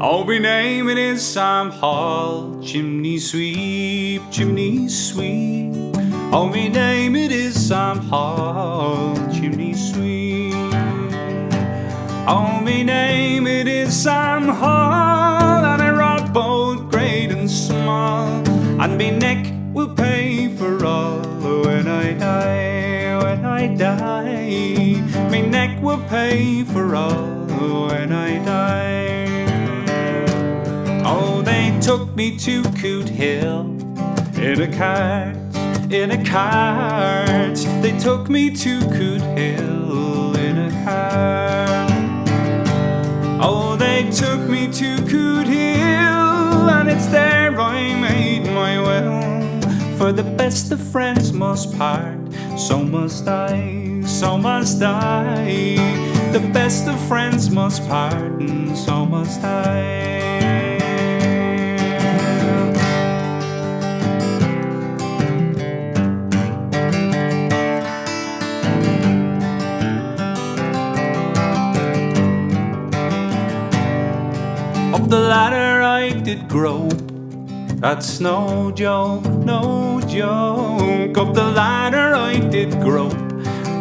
Oh, my name it is Sam Hall, chimney sweep, chimney sweep. Oh, my name it is Sam Hall, chimney sweep. Oh, my name it is Sam Hall, and I rock both great and small, and my neck will pay for all when I die, when I die. My neck will pay for all when I die. Oh, they took me to Coot Hill in a cart, in a cart. They took me to Coot Hill in a cart. Oh, they took me to Coot Hill, and it's there I made my will. For the best of friends must part, so must I, so must I. The best of friends must part, and so must I. Up the ladder I did grope, that's no joke, no joke. Up the ladder I did grope,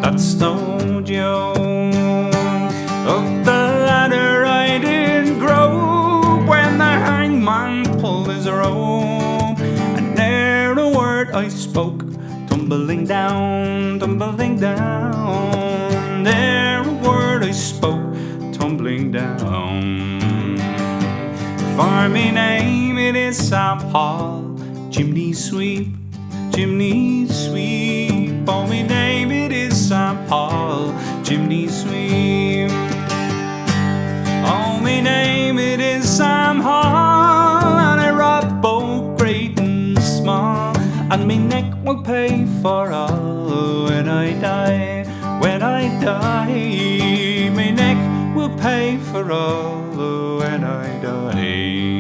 that's no joke. Up the ladder I did grope, when the hangman pulled his rope, and ne'er a word I spoke, tumbling down, tumbling down. Ne'er a word I spoke, tumbling down. For me name it is Sam Hall, chimney sweep, chimney sweep. For me name it is Sam Hall, chimney sweep. Oh, me name it is Sam Hall, and I rob both great and small, and me neck will pay for all when I die, when I die. Me neck will pay for all when I die.